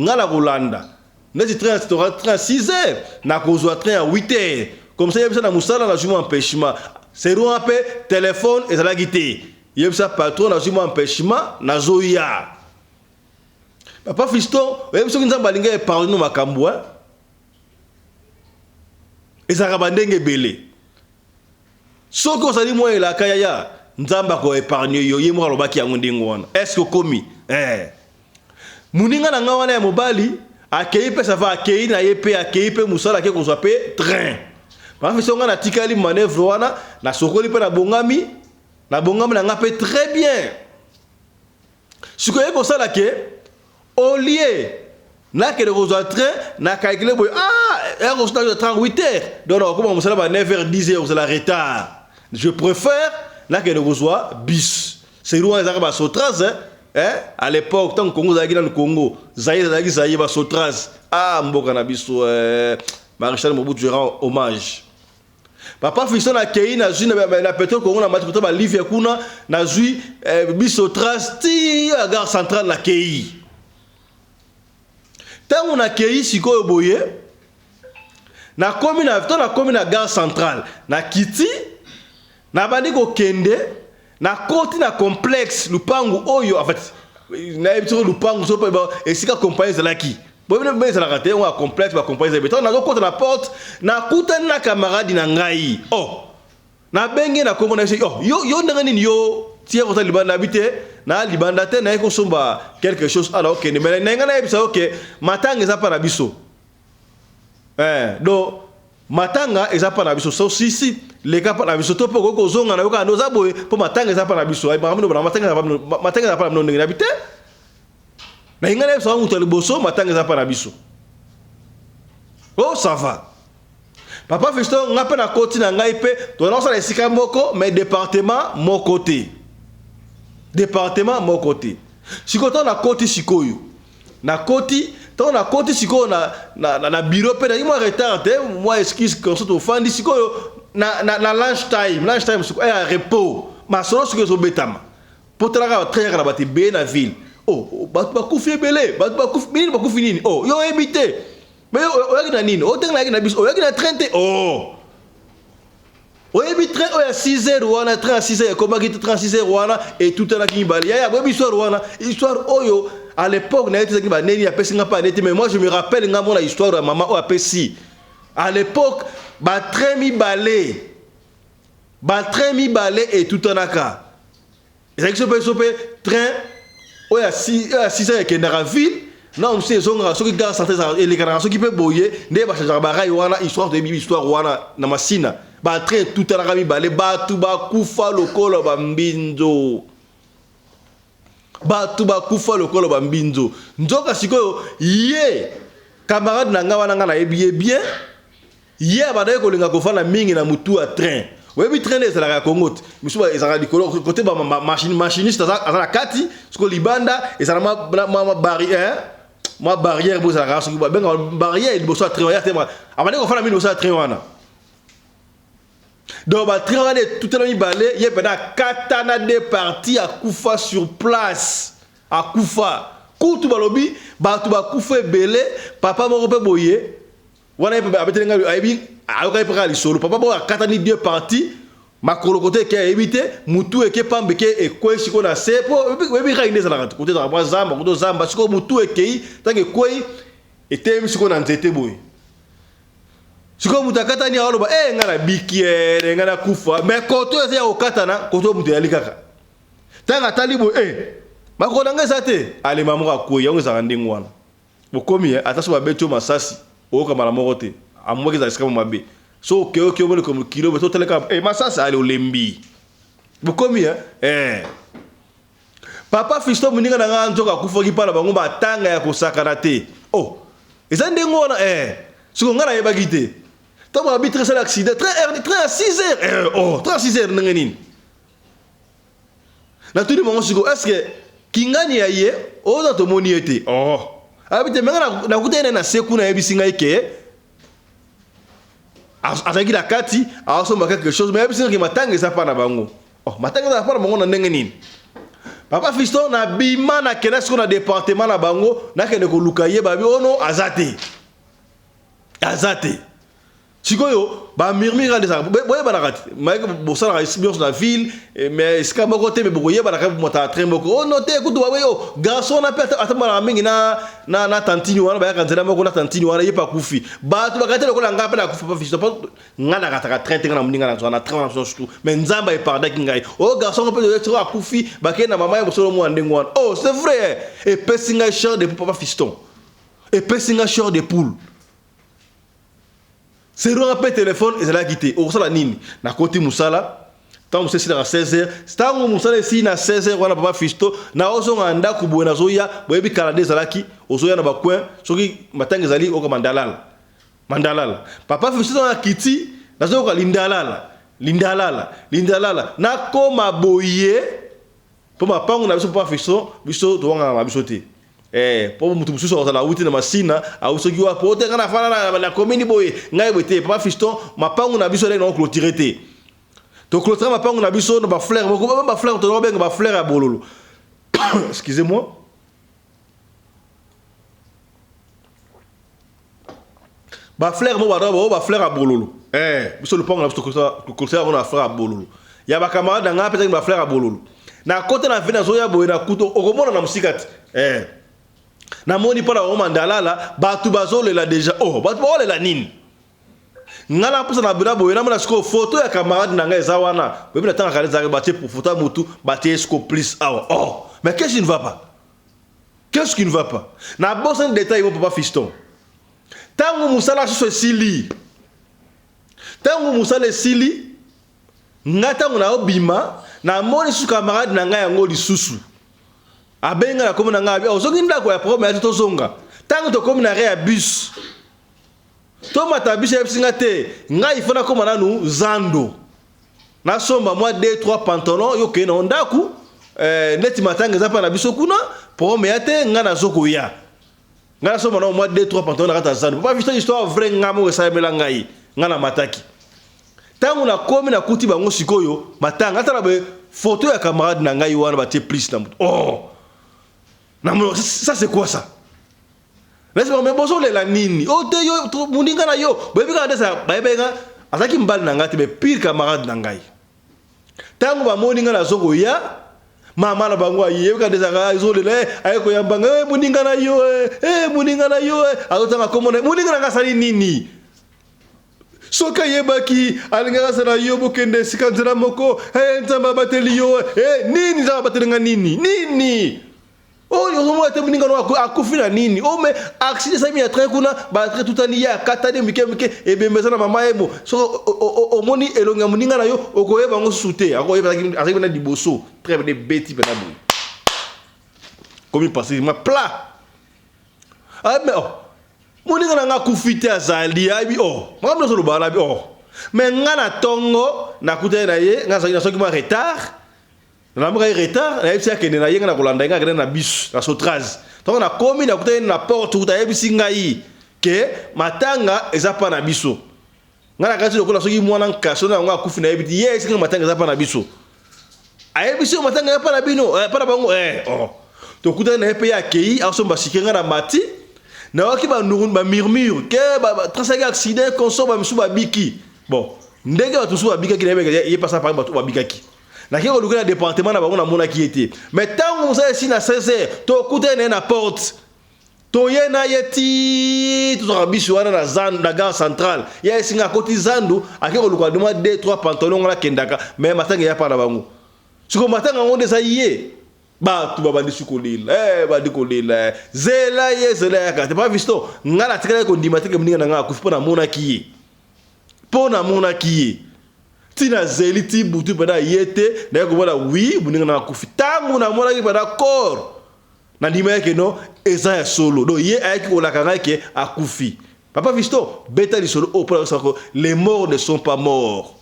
nga na kolanda neti train 6 heures nakozwa train ya 8 heures comme ça yebisa na mosala nazwi mwa empêchement serua mpe telefone ezalaki te yebisa patron nazwi mwa empêchement nazoya papa fiston oyebi soki nzambe alingi epardone no makambo ezalaka bandenge ebele soki ozali mwa elaka yaya nzambe akoepargne yo ye moko alobaki yango ndenge wana estce okomi moninga na nga wana ya mobali akei mpe sava akei na ye mpe akei mpe mosala ake kozwa mpe train papa fiston nga natikali manevre wana nasokoli mpe nabongami na nga mpe très bien sikoyo ye kosala ke au lieu nakende kozwa train nakalkile boye erostage de 38 heures donc okoma mosala ba 9 heures 10 heures ozala retard je préfère nakende kozwa bus c'est loin ezalaka basotras à l'époque tant Congo ezalaki na Congo zaïre ezalaki zaïre basotras mboka na biso Maréchal Mobutu je rends hommage papa Fiston akei nazwi na pétrole Congo na mati kota balivre kuna nazwi bisotras ti à gare centrale na kei tango nakei sikoyo boye nakomi na gare centrale na kiti nabandi kokende nakoti na complexe lupangu oyo en fait nayebi soko lupangu so esika compagnie ezalaki boyebina ezalaka te onga complexe bacompagnie ezali betango nazokota na porte nakutani na camarade na ngai nabenge nakomona yo ndenge nini yo tie kota libanda abi te na libanda te naye kosomba quelque chose ala okende mais na nga nayebisa oke matanga eza mpa na biso donc matanga eza mpa na biso so sisi leka mpa na biso to mpo koki kozonga na yoka oza boye mpo matanga eza mpa na biso matanga eza mpa na bino ndenge nabi te na nga nayebisa wangu to liboso matanga eza mpa na biso ça va papa Fiston nga mpe na koti na ngai mpe tozosala esika moko mais département moko te sikoyo ntango nakoti sikoyo nakoti sikoyo na bureau mpe nayi mwa retard te mwa excuse konso tofandi sikoyo na lunch time sikoyo ya repos masolo sikoyo ezobetama mpo talaka batrainaka na bato ebele na ville bato bakufi ebele minini bakufi nini yo oyebi te mais oyaki na nini otenge nayaki na biso oyaki na train te oyebi train oyo ya 6 heures wana train ya 6 heures ekomaki te 36 heures wana etutanaki mibale yaya boyebi histoire wana histoire oyo à l'époque naye tezaki baneni apesi nga mpa neti mais moi je me rappelle nga mona histoire ya mama oyo apesi à l'époque batrain mibale etutanaka ezalaki so mpe train oyo ya 6 heures ekendaka ville na omsi ezongaka soki gare centrale elekanaka soki mpe boye nde bachangeaka barail wana histoire toyebi histoire wana na masina batrain etutanaka mibale bato bakufa lokola bambinzo nzoka sikoyo ye camarade na nga wana nga nayebi ye bien ye abandaki kolinga kofanda mingi na mutu ya train oyebi train ezalaka ya Congo te misu ezalaka likolo kote machiniste aza na kati sikoyo libanda ezala mwa barrière bo ezalaka soki babenga barrière liboso ya train wana te abandaki kofanda mingi liboso ya train wana donc batrain wana etutana mibale ye mpena akatana de parti akufa sur place akufa kutu balobi bato bakufa ebele papa moko mpe boye wana ye mpe abetelenga ayebi ayokaki mpe kaka lisolo papa moko akatani deux parti makolo kote eke ayebi te mutu eke pambe ke ekwei sikoyo na se po oyebi kaka nde ezalaka kote ezalaka mwa zamba kote ozamba sikoyo mutu ekei ntango ekwei eteyemi sikoyo na nzete boye sikoyo mutu akatani aoloba nga na bikiere nga na kufa mais koto eza ya kokatana koto mutu eyali kaka ntango atali boye makolo na nga eza te alema moko akwei yango ezalaka ndenge wana bokomi ata so babeti yo masasi oyokama moko te amwaki ezala esika mo mabe so okeoki omoni komo kilo be totaleka masasi ale olembi bokomi papa Fiston moninga na nga nzoka akufaki mpa na bango batanga ya kosakana te eza ndenge wana siko nga nayebaki te ntango babi train esala accident train ya 6 heures train ya 6 heures ndenge nini natuni bango siko estce kingani ya ye oza tomoni ye te abite menga na kutene na seku na ebisinga ike azaki la kati asomba quelque chose mais ebisinga ki matanga eza pa na bango oh matanga eza pa na bango na ndenge nini papa Fiston na bima na kena siko na département na bango na kende ko luka ye babi ono azate sikoyo ba murmure de ça boye banakati maike bosala ka isbios na ville mais ska moko te me boye banaka mota train moko oh note kutu wa yo garçon na peta atama mingi na tantini wana ba kanzela moko na tantini wana yepa kufi ba tu bakate ko la ngapa na kufa pa Fiston pa ngana kataka train te ngana mninga na na train surtout mais nzamba e parda kingai oh garçon ko pe to akufi ba ke na mama ya bosolo mo ndengo wana oh c'est vrai et pesinga cher de papa Fiston et pesinga cher de poule. C'est un appel téléphone et c'est là quitté. Au sala nini na côté musala tant que c'est à 16h tant musala ici na 16h wana papa Fiston na ozo nganda kubona zoya boyebi kalade zalaki ozoya na bakwen soki matanga zali o mandalala papa Fiston na kiti na zo ka lindalala na koma boye po mapango na biso papa Fiston biso to nga biso te pour mutu mususu ozala wuti na masina ausoki wa pote kana fana na commune boye ngai bote papa Fiston mapangu na biso na clôturer te to clôturer mapangu na biso na ba fleur boko ba fleur to benga ba fleur à bololo excusez-moi ba fleur mo ba fleur à bololo biso le pangu na biso clôturer on a fleur à bololo ya ba camarade nga peut-être ba fleur à bololo na côté na vina zoya boye na kuto okomona na musikati na moni pa na mandalala batu bazolela déjà oh batu bazolela nini ngala pusa na bina boye na mona siko photo ya camarade na ngai za wana bebi na tanga kale za batie pour photo mutu batie siko plus oh mais qu'est-ce qui ne va pas na bossa en détail mon papa Fiston tango musala so sili ngata ngona obima na moni su camarade na ngai yango lisusu abenga na komo na ngabi ozoki ndako ya problème to zonga tango to komo na re ya bus to mata bus ya bisinga te ngai fona koma nanu zando na somba moi 2-3 pantalons yo ke na ndaku neti matanga za pa na biso kuna problème ya te nga na zoko ya nga na somba na moi 2-3 pantalons na kata zando papa Fiston histoire vrai ngamo sa mela ngai nga na mataki tango na komi na kuti bango sikoyo matanga ata na be photo ya camarade na ngai wana batie plus na oh ça c'est quoi ça? Laisse-moi me bozo le la nini. Oh te yo muninga na yo. Bebi ka ndesa bayebenga azaki mbali na ngati mais pire camarade na ngai. Tango ba moninga na zoko ya mama na bango aye ka ndesa ka izole le ayeko ya mbanga muninga na yo muninga na yo azotanga komona muninga na ngasali nini. Soka yebaki alinga sana yo bokende sikanzira moko nzamba bateli yo nini za batelenga nini oh yo mo ate muninga no akufina nini oh mais accident ça mi a très kuna ba très tout ani ya katade mike ebembeza na mama emo so omoni elonga muninga na yo okoyeba ngo sute akoyeba azaki na diboso très bien beti pena boy comme il passe ma plat mais oh muninga na ngakufite azali abi oh mama no so lobala bi oh mais ngana tongo na kutana na ye ngasa na soki ma retard na mga retard na yebisi akende na yenga na kolanda yenga akende na bus na sotraz donc na komi na kutana na porte kuta yebisi ngai ke matanga eza pa na biso ngana kasi lokola soki mwana nkaso na ngo akufi na yebiti ye esinga matanga eza pa na biso ayebisi matanga eza pa na bino pa na bango oh to kutana na yepe ya kei asomba sikenga na mati na waki ba murmure ke ba trasagi accident consomme ba misu ba biki bon ndenge ba tusu ba biki na ye passa par ba tu ba bikaki na kiko lukela département na bango na mona ki était mais tango musa esi na 16h to kutene na porte to ye na yeti to rabisu wana na zando na gare centrale ya esi nga koti zando akiko lukela de moi 2-3 pantalons la kendaka mais matanga ya pa na bango siko matanga ngonde za ye ba tu baba ndisukolila ba dikolela zela ya ka te pas visto ngala tikala ko ndima teke mninga nga kufi na mona ki ye tina zeliti butu bana yete na ko bana oui muninga na kufitangu na mona ki bana d'accord na ndima yake no eza ya solo do ye ayaki ko lakanga ke akufi papa Fiston beta li solo au pour ça que les morts ne sont pas morts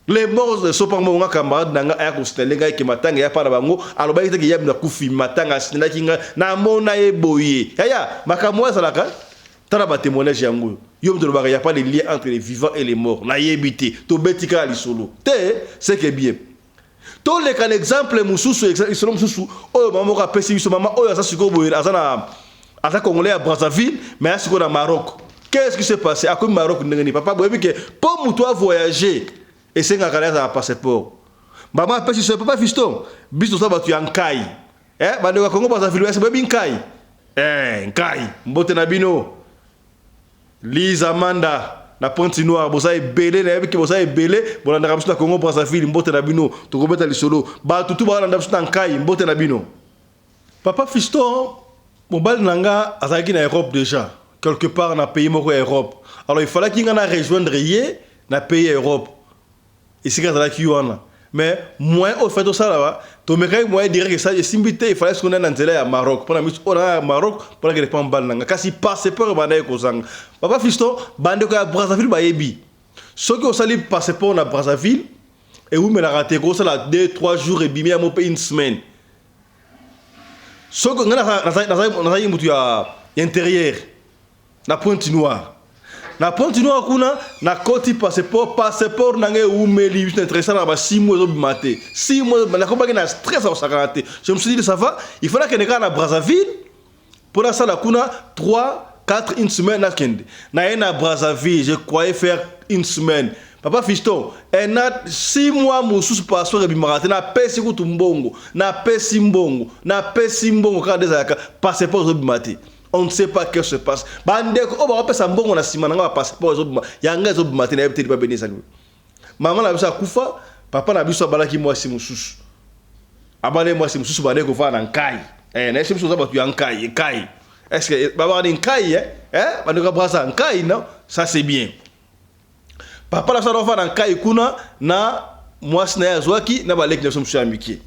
Les morts de Sopangmo nga camarade nanga aya ko stelenga ke matanga ya para bango aloba ite ke yabna kufi matanga sinda kinga na mona e boye yaya makamwa salaka tala ba témoignage yango yo mto ba ya pas de lien entre les vivants et les morts na yebité to betika li solo te c'est que bien to le kan exemple mususu exemple mususu oyo mama ko apesi biso mama oyo asa siko boye azana asa congolais à Brazzaville mais asiko na Maroc. Qu'est-ce qui s'est passé à quoi Maroc ndengeni papa boyebi ke pour muto voyager et c'est un passeport. Maman pèse sur papa fiston. Biso ça batu yankai. Bande wa Congo Brazzaville c'est baby nkai. Nkai. Mbote na bino. Lisa Amanda na Pointe Noire bosa e belé na yebi ke bosa e belé bolanda biso na Congo Brazzaville mbote na bino to ko beta lisolo. Ba tutu ba landa biso na nkai mbote na bino. Papa fiston mobile nanga azaki na Europe déjà. Quelque part na pays moko Europe. Alors il fallait qu'il ngana rejoindre yé na pays Europe. Ici quand la kiwana mais moins au fait de ça là to me kai moi dire que ça je simbité il fallait qu'on ait dans à Maroc pour la mise au Maroc pour que les pas balle nanga kasi passeport banaye ko zanga papa fiston bande ko Brazzaville ba yebi ce que on sali passeport na Brazzaville et où me la raté ko ça là 2-3 jours et bimi à mon pays une semaine ce que na mutu ya intérieur na Pointe Noire na Pointe Noire kuna na koti passeport nange umeli juste intéressant na ba 6 mois au maté 6 mois na ko ba na stress au sakanate je me suis dit ça va il fallait que ne ga na Brazzaville pour la sala kuna 3-4 une semaine na kende na Brazzaville je croyais faire une semaine papa fiston et na 6 mois mususu passeport e bimarate na pesi ku tumbongo na pesi mbongo ka des aka passeport au bimarate. On ne sait pas ce qui se passe. Bande ko o ba pesa mbongo na sima nga passeport zo yanga zo matin na yebte ba benisa. Maman na biso kufa, papa na biso balaki mwasi mususu. Abale mwasi mususu bande ko fa na nkai. Na ese biso za batu yankai, kai. Est-ce que baba ni nkai bande ko brasa nkai non? Ça c'est bien. Papa la sa fa na nkai kuna na mwasi na yazwaki na baleki na mususu amiki.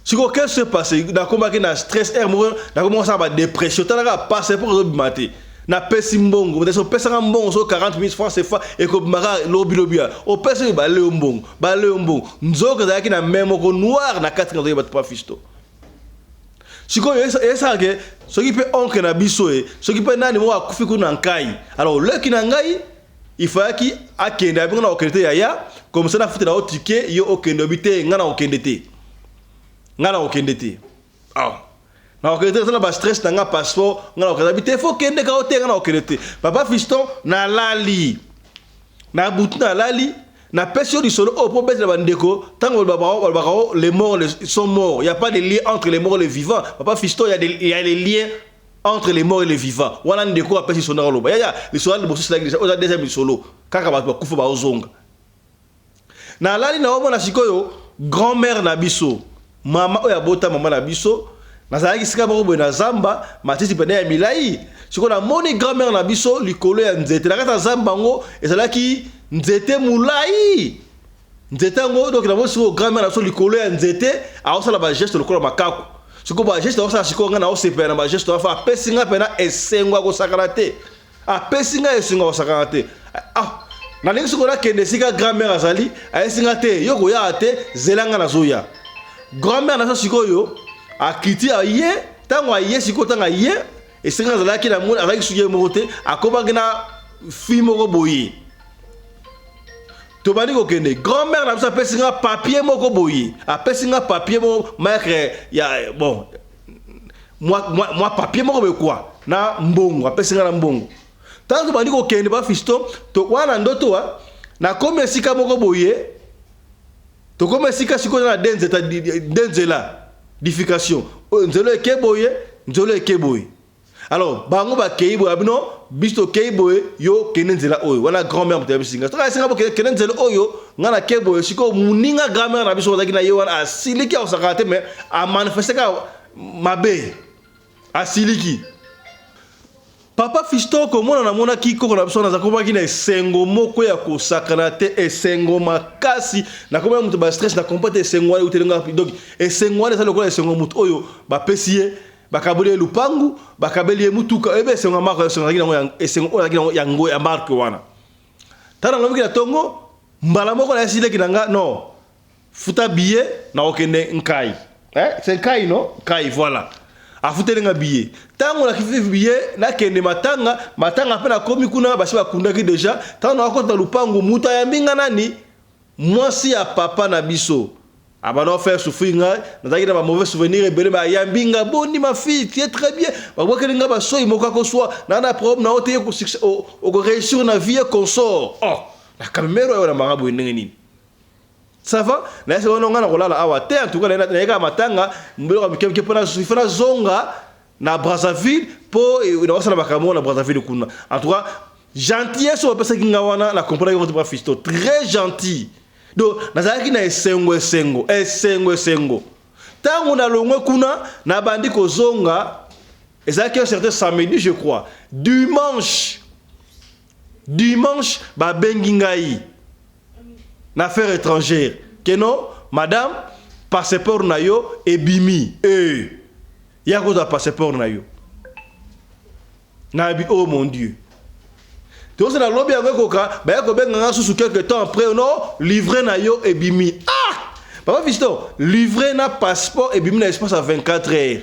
Si qu'est-ce qui se passe na combattre na stress na commencer à dépression t'as passer pour le matin na pesi mbongo mais so pesa mbongo so 40 000 francs CFA et ko mara lobia o pesa ba le mbongo nzoka za yaki na même ko noir na 4 ans de pas fisto si ko esa que ce qui peut onke na biso ce qui peut nani mo akufi ko na nkai alors le ki na ngai il faut ki akende abinga na okende ya comme ça na futa na o ticket yo okende obité ngana okende te ngana okendete na okendete ça na ba stress na nga passeport ngana okendete faut kende ka ote ngana okendete papa fiston na lali na butu na lali na pesio du solo au problème de bandeko tango baba les morts sont morts il y a pas de lien entre les morts et les vivants papa fiston il y a des liens entre les morts et les vivants wana ndeko apesi sonara loba ya les soirs de bosso la au deuxième solo kaka ba kufa ba ozonga na lali na omo na sikoyo grand-mère na biso mama oya bota mama na biso nazalaki sika moko boye na zamba matisi pene ya milai siko na moni grand-mère na biso likolo ya nzete na kata zamba ngo ezalaki nzete mulai nzete ngo donc na mosi grand-mère na biso likolo ya nzete aosala ba geste lokolo makako siko ba geste aosala siko nga na osepela na ba geste afa apesinga pena esengwa kosakana te apesinga esengwa kosakana te na ndenge siko na kende sika grand-mère azali ayesinga te yo koya te zelanga na zoya grand-mère na sikoyo akiti aye tango aye siko tanga aye esenga zalaki na mona avec suye mokote akobaki na fille moko boye to bani ko kende grand-mère na biso pesinga papier moko boye apesinga papier mo marque ya bon moi papier moko be quoi na mbongo apesinga na mbongo tango bani ko kende ba fiston to wana ndoto na kombe sika moko boye to comme si kasiko na denzela dification nzelo ekeboye nzelo ekeboye alors bango ba keibo abino bisto keiboye yo kenenzela oyo wana grand-mère mutabe singa tra singa bo kenenzela oyo ngana keboye siko muninga grand-mère na biso zakina yo wana asiliki osakate mais a manifester ka mabe asiliki papa fiston ko mona na mona kiko na biso na zakoma kina esengo moko ya kosakana te esengo makasi na koma mutu ba stress na compate esengo wa utelenga donc esengo wa sala ko esengo mutu oyo ba pesie bakabeli lupangu bakabeli mutuka ebe esengo amako esengo kina yango esengo oyo kina yango ya marque wana tana lobi kina tongo mbala moko na esile kinanga non futa billet na okende nkai c'est nkai non kai voilà afuteli nga billet tango na kifi billet na kende matanga pe na komi kuna basi bakundaki déjà tango na kota lupango muta ya mbinga nani mwasi ya papa na biso abana faire souffrir nga nazaki na ba mauvais souvenir ebele ba ya mbinga boni ma fille tu es très bien ba bokeli nga ba soyi moka ko soit na problème na ote ko succès au réussir na vie consort oh la caméra yo na marabu ndenge nini ça va na c'est on ngana kolala awa te en tout cas na yeka matanga mbelo ka mikeke pona sifana zonga na Brazzaville po na wasala bakamo na Brazzaville kuna en tout cas gentillesse au pesa kinga wana na comprendre que votre fisto très gentil donc nazaki na esengo tango na longwe kuna na bandi ko zonga ezaki un certain samedi je crois dimanche ba bengi ngai na affaire étrangère que non madame passeport na yo ebimi ya ko da passeport na yo na bi oh mon dieu donc c'est la lobby avec koka ba ko benga sous quelque temps après non livré na yo ebimi papa fiston livré na passeport ebimi na espace à 24 heures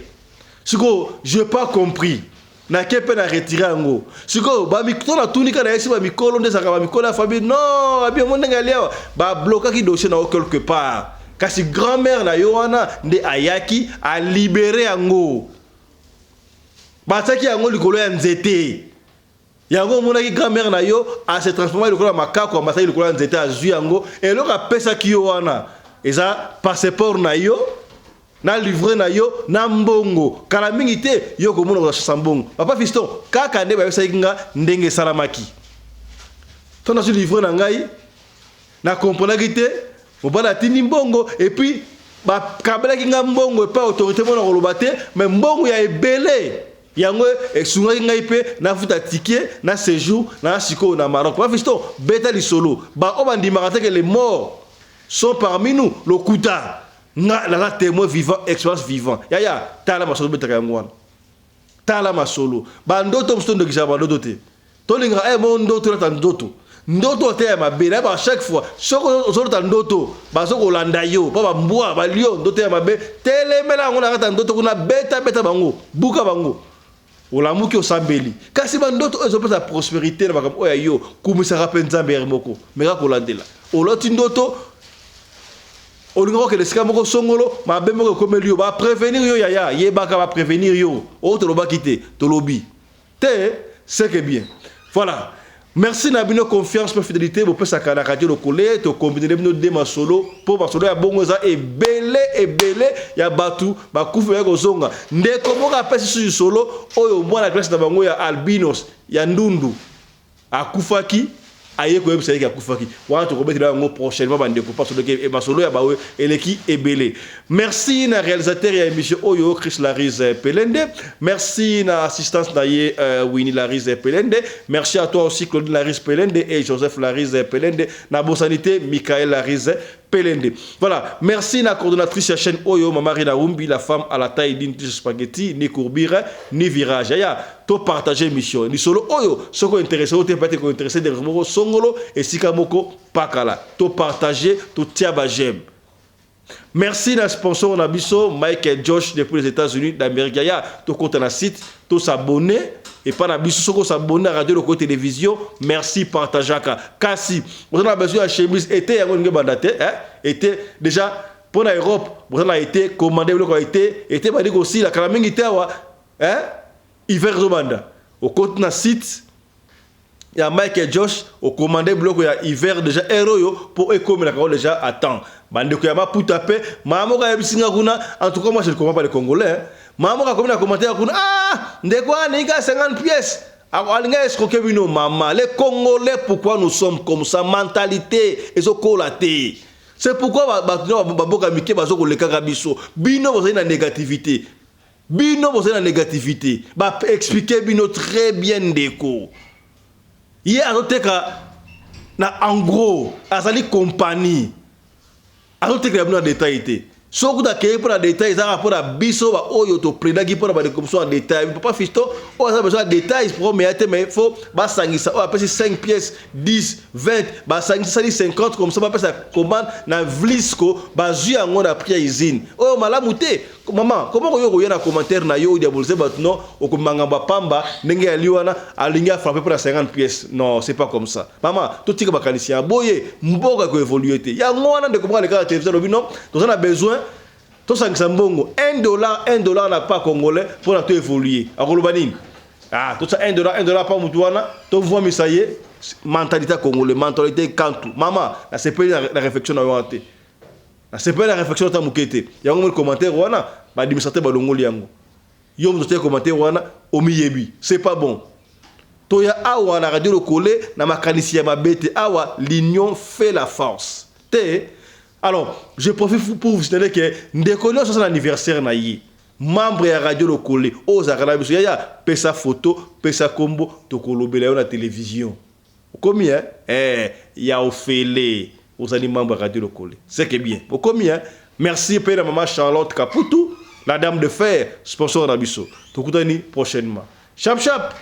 siko je pas compris na kepe na retirer ngo siko ba mikto na tunika na esi ba mikolo ndezaka ba mikolo ya famille non abi monde ngalewa ba bloquer ki dossier na quelque part kasi grand-mère na yo wana nde ayaki a libérer ngo ba tsaki ngo likolo ya nzete yango mona ki grand-mère na yo a se transformer likolo ya makako ba tsaki likolo ya nzete azu yango et lo ka pesa ki yo wana eza passeport na yo na livre na yo na mbongo kala mingi te yo ko mona ko sambongo papa fiston kaka nde ba yosakinga ndenge salamaki to na livre na ngai na comprendre kite mobala tini mbongo et puis ba kabela kinga mbongo e pa autorité mona ko lobate mais mbongo ya ebele yango esunga ngai pe na futa ticket na séjour na siko na Maroc papa fiston beta li solo ba obandima que les morts sont parmi nous le kuta la témoin vivant expérience vivant ya tala masolo betaka ngwana tala masolo ba ndoto mstondo kisha ba ndoto te to linga mo ndoto ta ndoto te ya mabele ba chaque fois soko solo ta ndoto ba soko landa yo pa ba mbwa ba lion ndoto ya mabe telemela ngona ta ndoto kuna beta bango buka bango olamuki osambeli kasi ba ndoto ezopesa prospérité na ba oya yo kumisa rapenza mbere moko meka kolandela oloti ndoto olingo ke lesika moko songolo mabe moko komelio ba prévenir yo yaya yebaka ba prévenir yo o to lobaki te to lobi te c'est que bien voilà merci na bino confiance pour fidélité bo pesa kana radio le collé to combiner bino de masolo po masolo ya bongo za ebele ya batu ba kufu ya kozonga ndeko moka pesa su solo oyo mwana classe na bango ya albinos ya ndundu akufaki aye ko yebisa yaki akufaki wana to kobetela ngo prochainement bandeko parce que masolo ya bawe eleki ebele merci na réalisateur ya émission oyo Chris Larize Pelende merci na assistance na ye Winnie Larize Pelende merci à toi aussi Claude Larize Pelende et Joseph Larize Pelende na bosanité Michael Larize Pelende voilà merci na coordonnatrice ya chaîne oyo Mamarina Rumbi la femme à la taille d'une spaghetti ni courbire ni virage ya to partager émission ni solo oyo soko intéressé ou te peut-être ko intéressé de remoko songolo et sikamoko pakala to partager to tiaba j'aime. Merci na sponsor na biso Mike et Josh depuis les États-Unis d'Amérique ya to compte na site to s'abonner et pas na biso soko s'abonner à radio le côté télévision merci partageaka kasi on a besoin de chemise été yango nge bandate était déjà pour la Europe on a été commandé le ko été badi aussi la kalamingi tawa hiver zobanda au compte na site ya Mike et Josh au commandé bloc ya hiver déjà héros pour écomer la parole déjà à temps bande ko ya maputa pe mama ka bisinga kuna en tout cas moi je ne comprends pas les Congolais mama ka comme na commentaire kuna ndekwa ni ka 50 pièces alinga escroquer bino mama les Congolais pourquoi nous sommes comme ça mentalité ezokolaté c'est pourquoi baboka mike bazoko lekaka biso bino vous na négativité bino vous na négativité ba expliquer bino très bien ndeko hier azoteka na en gros azali compagnie azoteka bino détaillé soki takei mpo na détail ezaka mpo na biso baoyo topredaki mpo na badécommission en détail papa fisto oyo aza besoin ya détail promeya te mais faut basangisa oyo apesi 5 pièces 10 20 basangisa sali 50 comme ça bapesa commande na vlisco bazwi yango na prix ya usine oyo malamu te mama comment koyo koya na commentaire na yo diabolise bato non okomanga bapamba ndenge ali wana alingi afrappe pour la 50 pièces non c'est pas comme ça mama totika bakanisi ya boye mboka ko évoluer te yango wana ndeko mboka lekala télévision lobi non toza na besoin tosangisa mbongo $1 na pas congolais pour na to évoluer akoloba nini ah tout ça $1 pas mutu wana to voit misaye mentalité congolais mentalité kantu mama na c'est pas la réflexion na yo te c'est pas la réflexion ta mukete yango mo commentaire wana ba dimisate ba longoli yango yo mo te commentaire wana omiyebi c'est pas bon toya awa na radio lokole na makanisi ya mabete awa l'union fait la force te alors je profite pour vous signaler que ndekolo son anniversaire na yi membre ya radio lokole ozakana biso ya pesa photo pesa kombo tokolobela yo na télévision combien ya ofele aux animaux de Radio Lokole. C'est que bien. Au combien? Merci Père Maman Charlotte Caputu, la dame de fer, sponsor d'Abisso. Tokutani prochainement. Chap chap.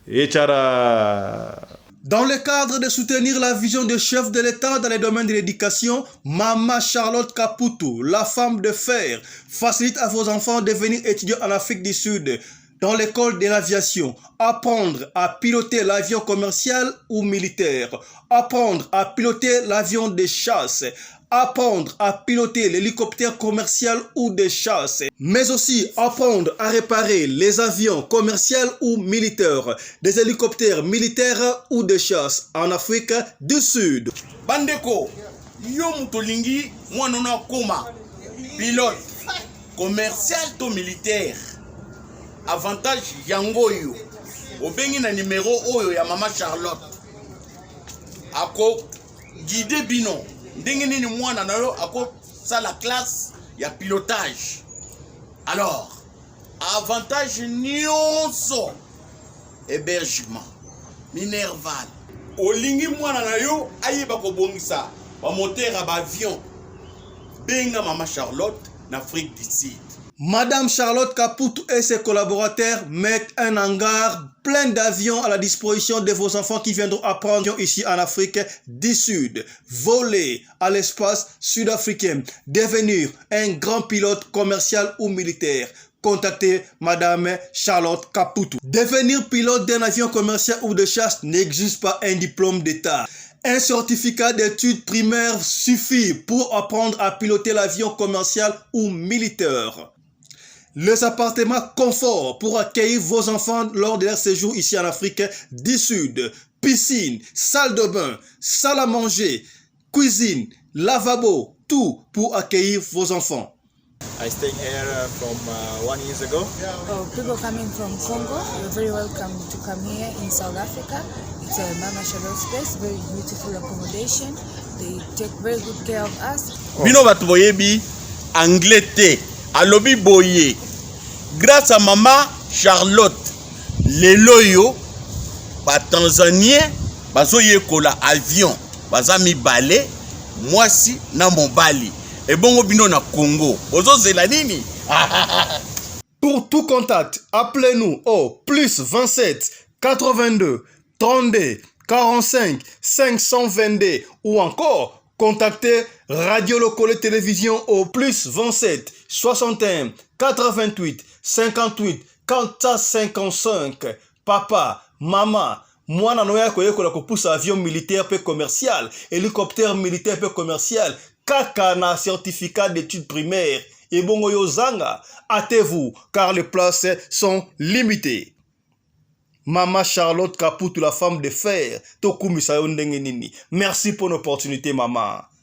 Et tchara. Dans le cadre de soutenir la vision du chef de l'État dans les domaines de l'éducation, Maman Charlotte Caputu, la femme de fer, facilite à vos enfants de devenir étudiants en Afrique du Sud. Dans l'école de l'aviation, apprendre à piloter l'avion commercial ou militaire, apprendre à piloter l'avion de chasse, apprendre à piloter l'hélicoptère commercial ou de chasse, mais aussi apprendre à réparer les avions commerciaux ou militaires, des hélicoptères militaires ou de chasse en Afrique du Sud. Bandeko, yo mutolingi mwanona koma, pilote commercial to militaire. Avantage yango yo obengi na numéro oyo ya Mama Charlotte ako guide bino ndenge nini mwana na yo ako sa la classe ya pilotage. Alors avantage nyonso hébergement minerval olingi mwana na yo ayeba ko bongisa ba moteur ba avion benga Mama Charlotte na Afrique du Sud. Madame Charlotte Caputu et ses collaborateurs mettent un hangar plein d'avions à la disposition de vos enfants qui viendront apprendre ici en Afrique du Sud. Voler à l'espace sud-africain, devenir un grand pilote commercial ou militaire. Contactez Madame Charlotte Caputu. Devenir pilote d'un avion commercial ou de chasse n'exige pas un diplôme d'État. Un certificat d'études primaires suffit pour apprendre à piloter l'avion commercial ou militaire. Les appartements confort pour accueillir vos enfants lors de leur séjour ici en Afrique du Sud. Piscine, salle de bain, salle à manger, cuisine, lavabo, tout pour accueillir vos enfants. I stayed here from 1 year ago. Oh, people coming from Congo, you're very welcome to come here in South Africa. It's a Mama Charlotte space, very beautiful accommodation. They take very good care of us. Bino batu boyebi anglais te, alobi boye. Grâce à Mama Charlotte, lelo yo ba Tanzanien bazoye kola avion, bazami balé, mwasi na mobali. Et bon bino na Congo. Ozo zela nini? Pour tout contact, appelez-nous au plus 27 82 32 45 522 ou encore contactez Radio Lokole Télévision au plus 27 61 88 58 455. Papa, maman, mwana noya koyekola kopusa avion militaire pe commercial, hélicoptère militaire pe commercial, kaka na certificat d'études primaires. Et bongo yo zanga, hâtez-vous car les places sont limitées. Mama Charlotte Caputu, la femme de fer, Tokumi Sayondenge Nini. Merci pour l'opportunité, maman.